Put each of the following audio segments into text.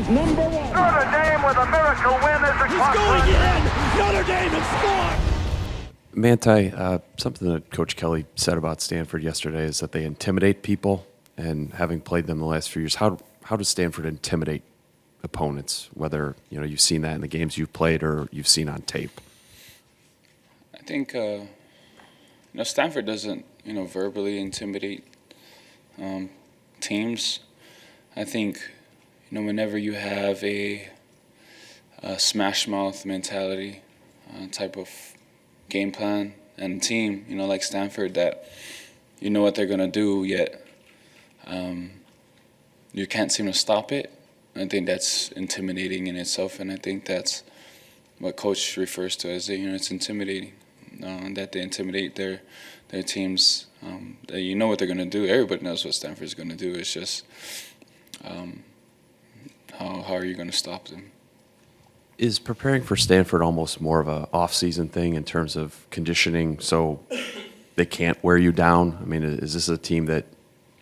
is number one. Notre Dame with a miracle win as the He's going in. Notre Dame has scored. Manti, something that Coach Kelly said about Stanford yesterday is that they intimidate people, and having played them the last few years, how does Stanford intimidate opponents, whether you've seen that in the games you've played or you've seen on tape? I think Stanford doesn't verbally intimidate teams. I think whenever you have a smash mouth mentality type of game plan and team, like Stanford, that what they're gonna do, yet you can't seem to stop it. I think that's intimidating in itself, and I think that's what Coach refers to as it's intimidating. That they intimidate their teams. That what they're gonna do. Everybody knows what Stanford's gonna do. It's just how are you gonna stop them? Is preparing for Stanford almost more of a off-season thing in terms of conditioning, so they can't wear you down? I mean, is this a team that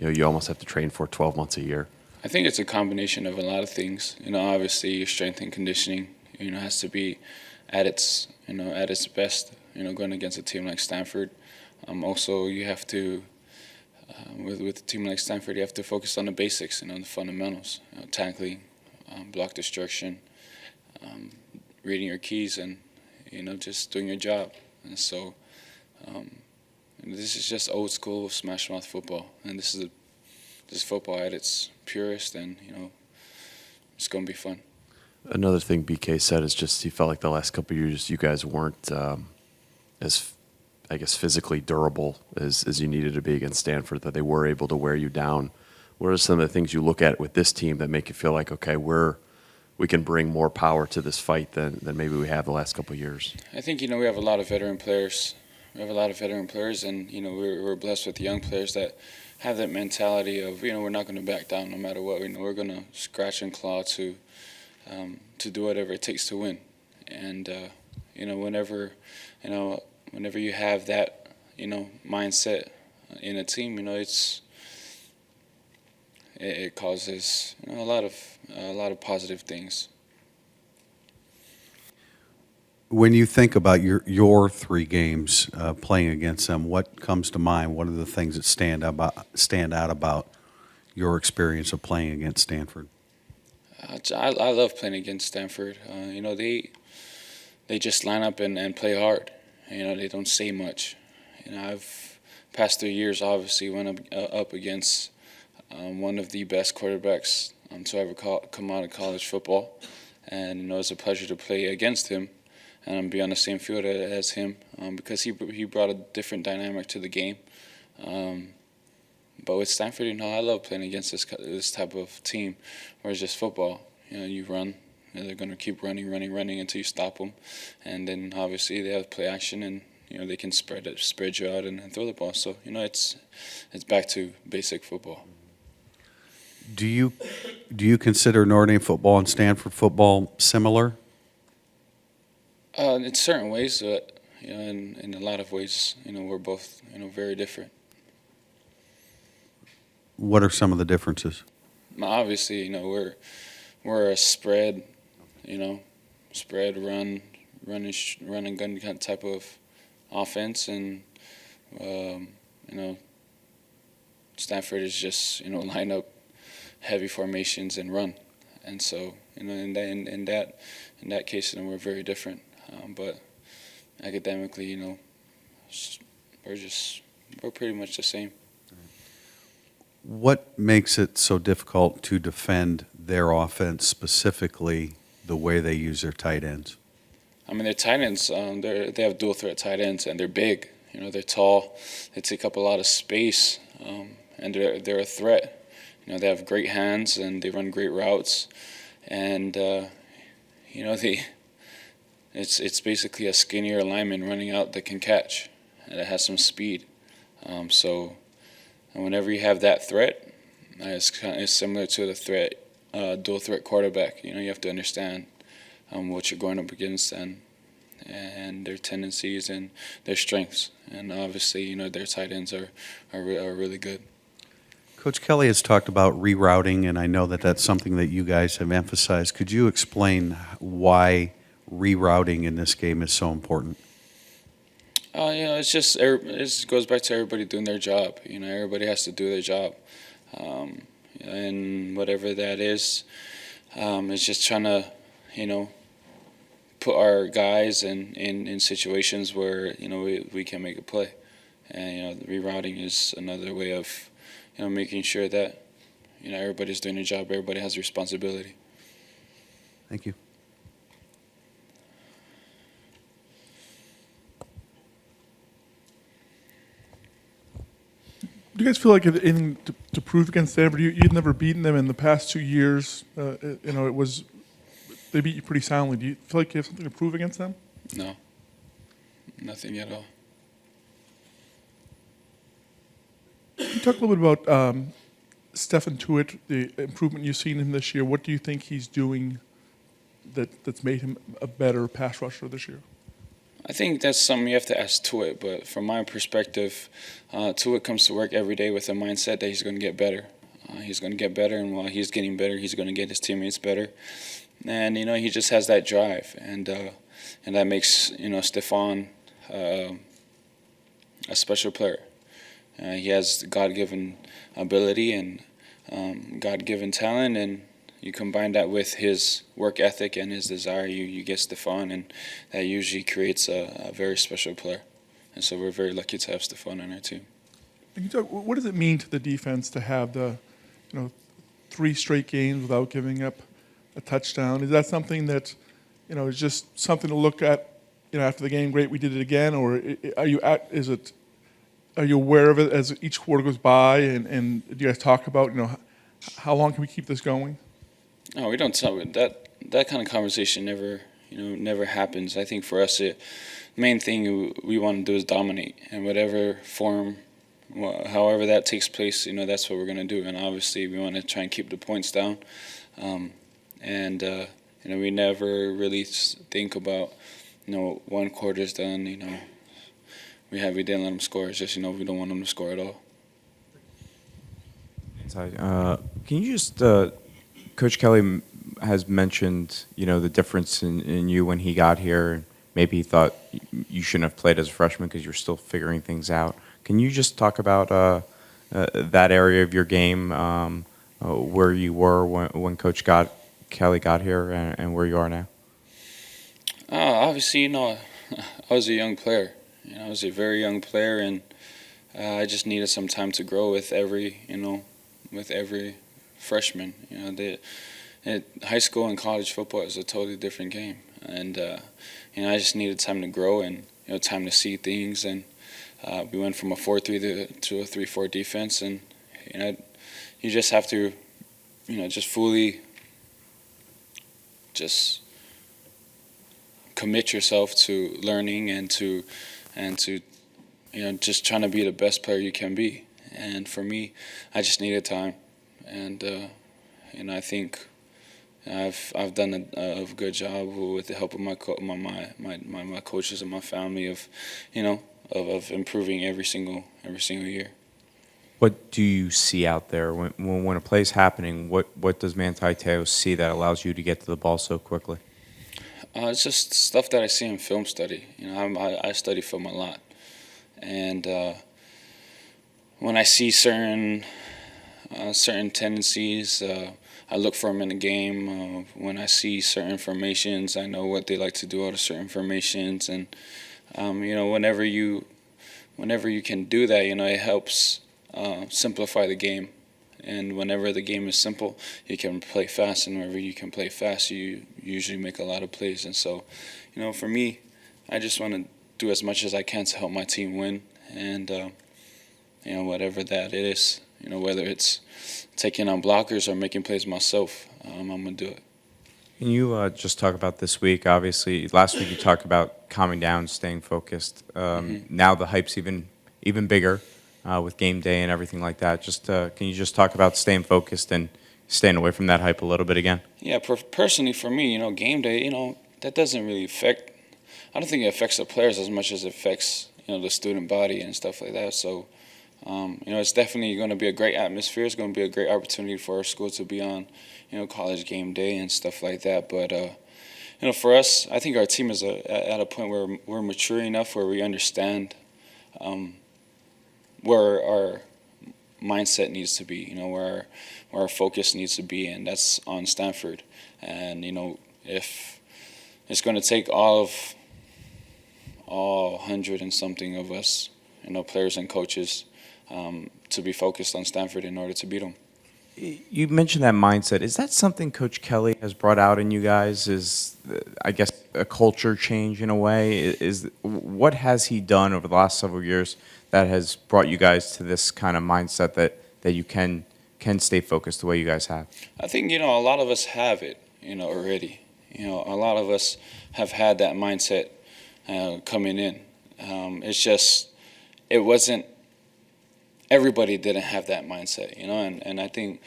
you almost have to train for 12 months a year? I think it's a combination of a lot of things. Obviously your strength and conditioning, has to be at its best. Going against a team like Stanford. Also, you have to with a team like Stanford, you have to focus on the basics, the fundamentals, tackling, block destruction. Reading your keys and just doing your job. And so this is just old school smash mouth football, and this is football at its purest, and it's going to be fun. Another thing BK said is just he felt like the last couple of years you guys weren't as, I guess, physically durable as you needed to be against Stanford, that they were able to wear you down. What are some of the things you look at with this team that make you feel like, okay, we can bring more power to this fight than maybe we have the last couple of years? I think, we have a lot of veteran players. And, we're blessed with young players that have that mentality of, we're not going to back down no matter what. We're going to scratch and claw to do whatever it takes to win. And, whenever you have that, mindset in a team, it causes a lot of positive things. When you think about your 3 games playing against them, what comes to mind? What are the things that stand out about your experience of playing against Stanford? I love playing against Stanford. They just line up and play hard. They don't say much. I've past 3 years obviously went up against one of the best quarterbacks to ever come out of college football, and it's a pleasure to play against him and be on the same field as him because he brought a different dynamic to the game. But with Stanford, I love playing against this type of team where it's just football. You run, and they're going to keep running until you stop them, and then obviously they have play action, and they can spread you out and throw the ball. So it's back to basic football. Do you consider Notre Dame football and Stanford football similar? In certain ways, but in a lot of ways, we're both very different. What are some of the differences? Obviously, we're a spread, run and gun kind of type of offense, and Stanford is just line up heavy formations and run, and so in that case, we're very different. But academically, we're pretty much the same. What makes it so difficult to defend their offense, specifically the way they use their tight ends? Their tight ends, they have dual threat tight ends, and they're big. They're tall. They take up a lot of space, and they're a threat. They have great hands, and they run great routes, and it's basically a skinnier lineman running out that can catch, and it has some speed. So whenever you have that threat, it's similar to the threat, dual threat quarterback. You have to understand what you're going up against and their tendencies and their strengths. And obviously, their tight ends are really good. Coach Kelly has talked about rerouting, and I know that that's something that you guys have emphasized. Could you explain why rerouting in this game is so important? It's just it just goes back to everybody doing their job. Everybody has to do their job, and whatever that is, it's just trying to, put our guys in situations where we can make a play, and rerouting is another way of making sure that everybody's doing their job, everybody has responsibility. Thank you. Do you guys feel like you have anything to prove against Stanford? You'd never beaten them in the past 2 years. They beat you pretty soundly. Do you feel like you have something to prove against them? No, nothing at all. Can you talk a little bit about Stephen Tuitt, the improvement you've seen in him this year? What do you think he's doing that's made him a better pass rusher this year? I think that's something you have to ask Tuitt, but from my perspective, Tuitt comes to work every day with a mindset that he's going to get better. He's going to get better, and while he's getting better, he's going to get his teammates better. And, he just has that drive, and that makes, Stephon a special player. He has God-given ability and God-given talent, and you combine that with his work ethic and his desire, you get Stephon, and that usually creates a very special player. And so we're very lucky to have Stephon on our team. Can you talk, what does it mean to the defense to have the 3 straight games without giving up a touchdown? Is that something that is just something to look at after the game? Great, we did it again, or are you aware of it as each quarter goes by, and do you guys talk about how long can we keep this going? No, we don't talk about that. That kind of conversation never happens. I think for us, the main thing we want to do is dominate, and whatever form, however that takes place, that's what we're going to do. And obviously, we want to try and keep the points down. We never really think about, one quarter's done. We didn't let them score. It's just we don't want them to score at all. Can you just Coach Kelly has mentioned, the difference in you when he got here. Maybe he thought you shouldn't have played as a freshman because you're still figuring things out. Can you just talk about that area of your game, where you were when Coach Kelly got here and where you are now? Obviously, I was a young player. I was a very young player, and I just needed some time to grow with every freshman. High school and college football is a totally different game, and I just needed time to grow and time to see things. And we went from a 4-3 to a 3-4 defense, and you just have to just fully just commit yourself to learning and to just trying to be the best player you can be. And for me, I just needed time. And I think I've done a good job with the help of my coaches and my family of improving every single year. What do you see out there when a play's happening? What does Manti Te'o see that allows you to get to the ball so quickly? It's just stuff that I see in film study. I study film a lot, and when I see certain tendencies, I look for them in the game. When I see certain formations, I know what they like to do out of certain formations, and whenever you can do that, it helps simplify the game. And whenever the game is simple, you can play fast, and whenever you can play fast, you usually make a lot of plays. And so, for me, I just want to do as much as I can to help my team win, and whatever that is, whether it's taking on blockers or making plays myself, I'm gonna do it. Can you just talk about this week? Obviously, last week you talked about calming down, staying focused. Now the hype's even bigger with game day and everything like that. Just can you just talk about staying focused and staying away from that hype a little bit again? Yeah, personally for me, game day, that doesn't really affect. I don't think it affects the players as much as it affects the student body and stuff like that. So It's definitely going to be a great atmosphere. It's going to be a great opportunity for our school to be on, college game day and stuff like that. But for us, I think our team is at a point where we're mature enough where we understand where our mindset needs to be, where our focus needs to be, and that's on Stanford. And, if it's going to take all 100 and something of us, players and coaches, to be focused on Stanford in order to beat them. You mentioned that mindset. Is that something Coach Kelly has brought out in you guys? Is, I guess, a culture change in a way? What has he done over the last several years that has brought you guys to this kind of mindset that you can stay focused the way you guys have? I think, a lot of us have it, already. A lot of us have had that mindset coming in. It's just, it wasn't, everybody didn't have that mindset, and I think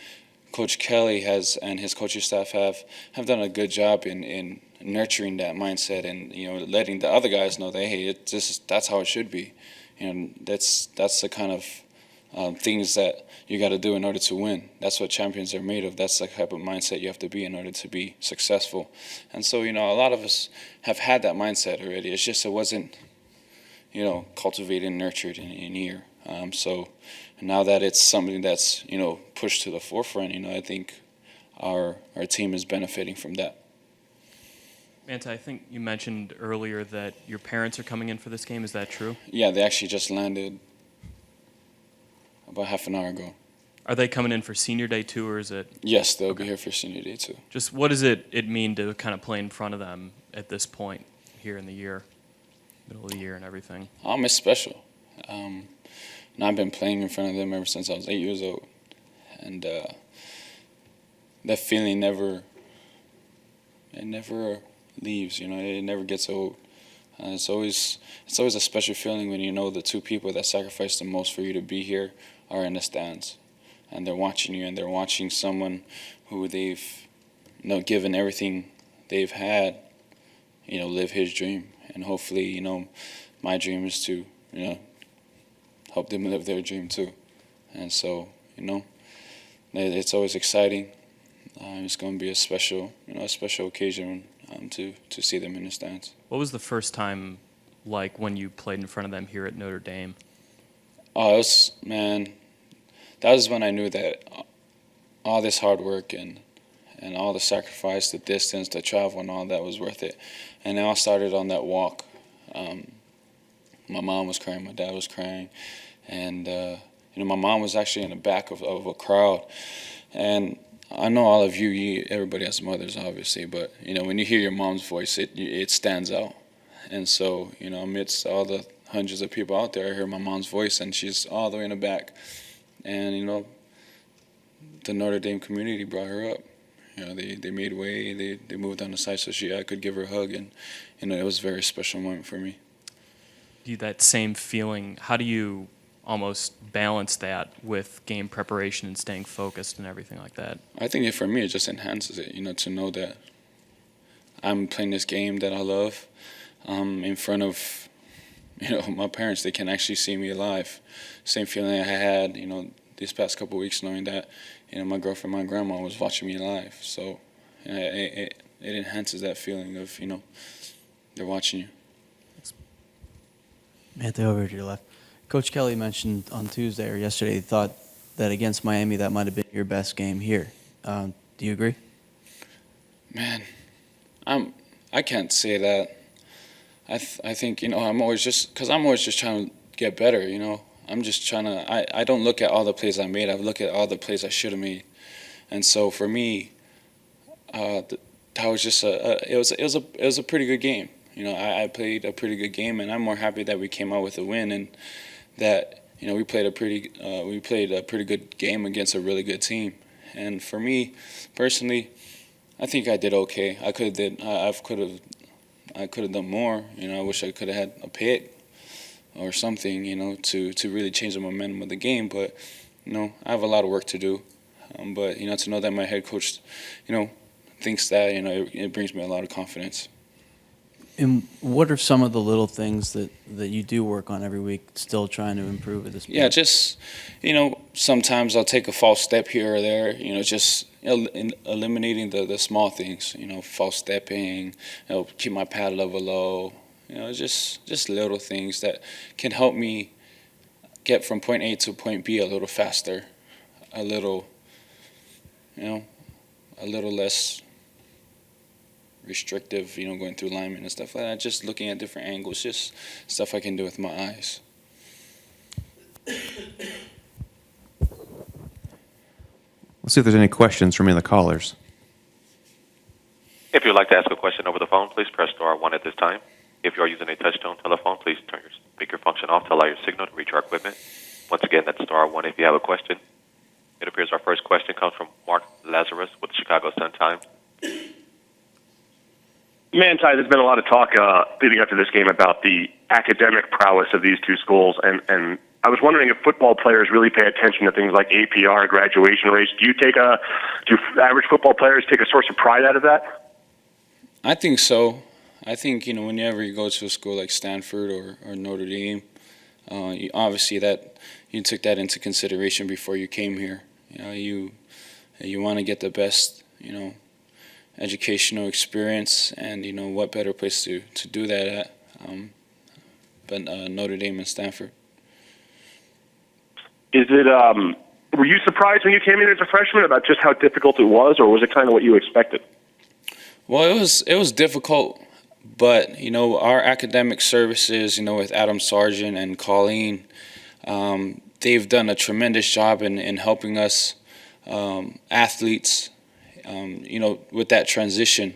Coach Kelly and his coaching staff have done a good job in nurturing that mindset and, letting the other guys know that, hey, that's how it should be. That's the kind of things that you got to do in order to win. That's what champions are made of. That's the type of mindset you have to be in order to be successful. And so, a lot of us have had that mindset already. It's just it wasn't, cultivated and nurtured in here. So now that it's something that's, pushed to the forefront, I think our team is benefiting from that. Manti, I think you mentioned earlier that your parents are coming in for this game. Is that true? Yeah, they actually just landed about half an hour ago. Are they coming in for senior day too, or is it? Yes, they'll be here for senior day too. Just what does it mean to kind of play in front of them at this point here in the year, middle of the year and everything? It's special. And I've been playing in front of them ever since I was 8 years old, and that feeling never leaves. It never gets old. It's always a special feeling when the two people that sacrificed the most for you to be here are in the stands, and they're watching you, and they're watching someone who they've given everything they've had, live his dream, and hopefully my dream is to help them live their dream too. And so it's always exciting. It's going to be a special occasion to see them in the stands. What was the first time like when you played in front of them here at Notre Dame? Oh, that was when I knew that all this hard work and all the sacrifice, the distance, the travel, and all that was worth it. And it all started on that walk. My mom was crying, my dad was crying, and my mom was actually in the back of a crowd. And I know all of you, everybody has mothers, obviously, but when you hear your mom's voice, it stands out. And so amidst all the hundreds of people out there, I heard my mom's voice, and she's all the way in the back. And the Notre Dame community brought her up. They made way, they moved on the side so I could give her a hug, and it was a very special moment for me. That same feeling, how do you almost balance that with game preparation and staying focused and everything like that? I think for me, it just enhances it, to know that I'm playing this game that I love in front of, my parents. They can actually see me live. Same feeling I had, these past couple of weeks, knowing that, my girlfriend, my grandma was watching me live. So it enhances that feeling of, they're watching you. Manti, over to your left. Coach Kelly mentioned on Tuesday or yesterday he thought that against Miami that might have been your best game here. Do you agree? Man, I can't say that. I think I'm always just trying to get better. I'm just trying to. I don't look at all the plays I made. I look at all the plays I should have made, and so for me, that was just it was a pretty good game. I played a pretty good game, and I'm more happy that we came out with a win and that we played a pretty good game against a really good team. And for me personally, I think I did okay. I could have done more. I wish I could have had a pick or something, to really change the momentum of the game. But I have a lot of work to do. But to know that my head coach, thinks that, it brings me a lot of confidence. And what are some of the little things that you do work on every week, still trying to improve at this point? Yeah, just, sometimes I'll take a false step here or there, just eliminating the small things, false stepping, keep my pad level low, just little things that can help me get from point A to point B a little faster, a little less restrictive, going through linemen and stuff like that. Just looking at different angles, just stuff I can do with my eyes. Let's see if there's any questions from any of the callers. If you'd like to ask a question over the phone, please press star 1 at this time. If you are using a touch-tone telephone, please turn your speaker function off to allow your signal to reach our equipment. Once again, that's star 1 if you have a question. It appears our first question comes from Mark Lazarus with the Chicago Sun-Times. Manti, there's been a lot of talk leading up to this game about the academic prowess of these two schools, and I was wondering if football players really pay attention to things like APR, graduation rates. Do average football players take a source of pride out of that? I think so. I think, whenever you go to a school like Stanford or Notre Dame, obviously that you took that into consideration before you came here. You want to get the best, educational experience, and what better place to do that at but Notre Dame and Stanford. Were you surprised when you came in as a freshman about just how difficult it was, or was it kind of what you expected? Well, it was difficult, but our academic services, with Adam Sargent and Colleen, they've done a tremendous job in helping us athletes, with that transition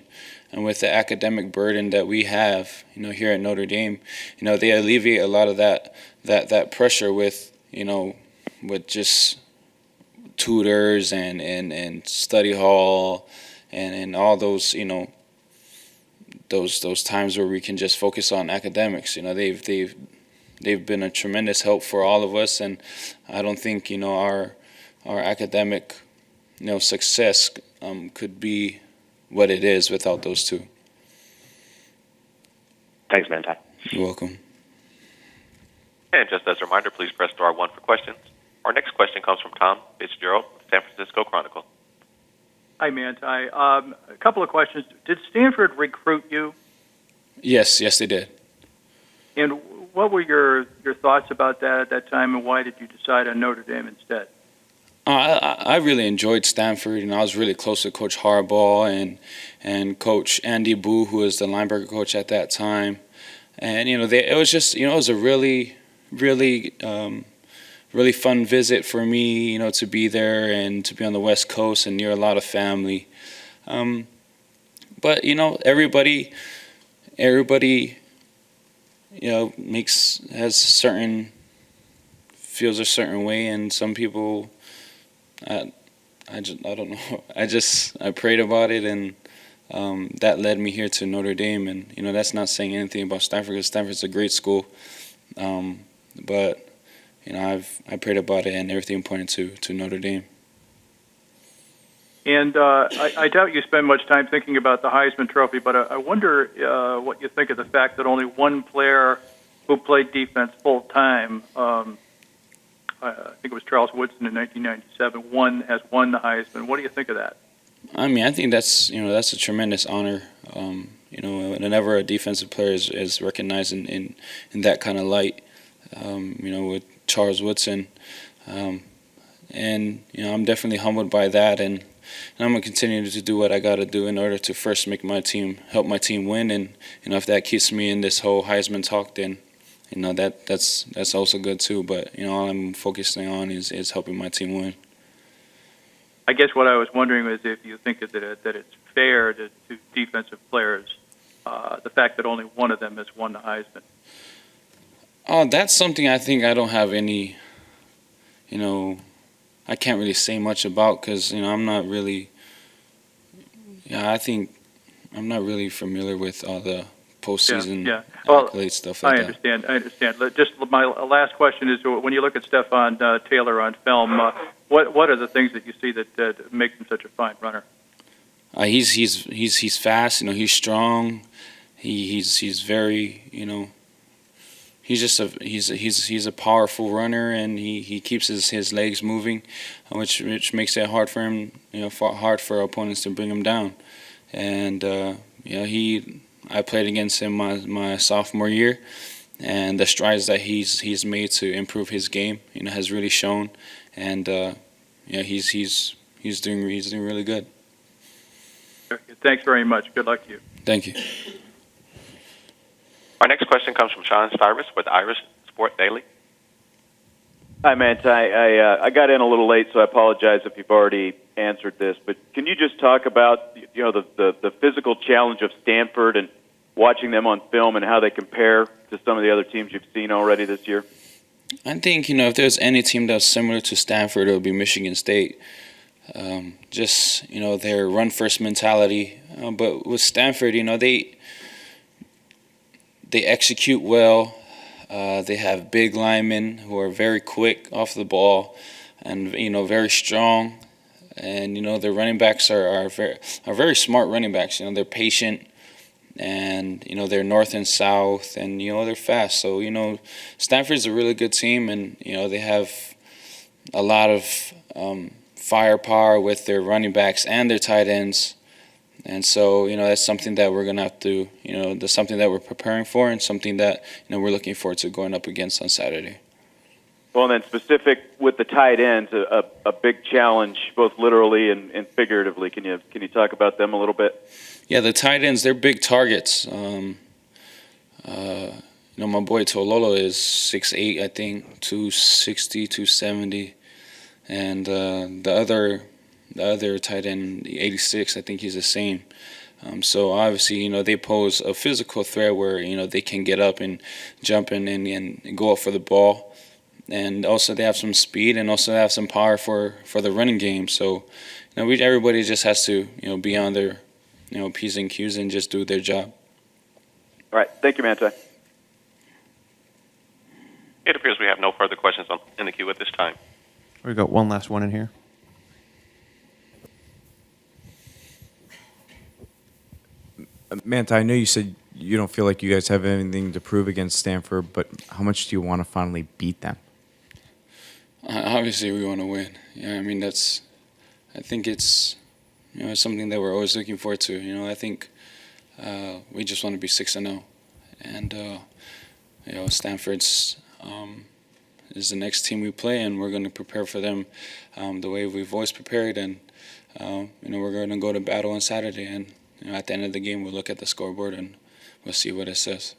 and with the academic burden that we have, here at Notre Dame. They alleviate a lot of that pressure with just tutors and study hall and all those, those times where we can just focus on academics. They've been a tremendous help for all of us, and I don't think our academic success could be what it is without those two. Thanks, Manti. You're welcome. And just as a reminder, please press star 1 for questions. Our next question comes from Tom Fitzgerald, San Francisco Chronicle. Hi, Manti. A couple of questions. Did Stanford recruit you? Yes, they did. And what were your thoughts about that at that time, and why did you decide on Notre Dame instead? I really enjoyed Stanford, and I was really close to Coach Harbaugh and Coach Andy Boo, who was the linebacker coach at that time. And it was just it was a really fun visit for me, to be there and to be on the West Coast and near a lot of family. But everybody feels a certain way, and some people. I don't know. I prayed about it, and that led me here to Notre Dame. And that's not saying anything about Stanford, because Stanford's a great school. But I prayed about it, and everything pointed to Notre Dame. And I doubt you spend much time thinking about the Heisman Trophy, but I wonder what you think of the fact that only one player who played defense full time. I think it was Charles Woodson in 1997, has won the Heisman. What do you think of that? I mean, I think that's a tremendous honor. Whenever a defensive player is recognized in that kind of light, with Charles Woodson, and I'm definitely humbled by that, and I'm gonna continue to do what I got to do in order to first help my team win, and if that keeps me in this whole Heisman talk, then. That's also good too, but all I'm focusing on is helping my team win. I guess what I was wondering was if you think that it's fair to defensive players, the fact that only one of them has won the Heisman. That's something I think I don't have any, I can't really say much about, because I'm not really. I think I'm not really familiar with all the postseason accolades, stuff like that. I understand. Just my last question is, when you look at Stephon Taylor on film, what are the things that you see that make him such a fine runner? He's fast. He's strong. he's very, he's just he's a powerful runner, and he keeps his legs moving, which makes it hard for him, hard for opponents to bring him down. And I played against him my sophomore year, and the strides that he's made to improve his game, has really shown. And he's doing really good. Thanks very much. Good luck to you. Thank you. Our next question comes from Sean Styrus with Irish Sport Daily. Hi, Manti. I got in a little late, so I apologize if you've already answered this. But can you just talk about the physical challenge of Stanford and watching them on film and how they compare to some of the other teams you've seen already this year? I think if there's any team that's similar to Stanford, it would be Michigan State. Just their run first mentality. But with Stanford, they execute well. They have big linemen who are very quick off the ball, and very strong. And their running backs are very smart running backs. They're patient, and they're north and south, and they're fast. So Stanford's a really good team, and they have a lot of firepower with their running backs and their tight ends. And so, that's something that we're going to have to, that's something that we're preparing for, and something that, we're looking forward to going up against on Saturday. Well, and then specific with the tight ends, a big challenge, both literally and figuratively. Can you talk about them a little bit? Yeah, the tight ends, they're big targets. My boy Tololo is 6'8", I think, 260, 270. And the other tight end, 86, I think he's the same. So obviously, they pose a physical threat where, they can get up and jump in and go up for the ball. And also they have some speed, and also they have some power for the running game. So, everybody just has to, be on their, P's and Q's and just do their job. All right. Thank you, Manti. It appears we have no further questions in the queue at this time. We got one last one in here. Manti, I know you said you don't feel like you guys have anything to prove against Stanford, but how much do you want to finally beat them? Obviously, we want to win. I think it's, it's something that we're always looking forward to. I think we just want to be 6-0. And, Stanford's is the next team we play, and we're going to prepare for them the way we've always prepared. And, we're going to go to battle on Saturday. And, at the end of the game, we'll look at the scoreboard and we'll see what it says.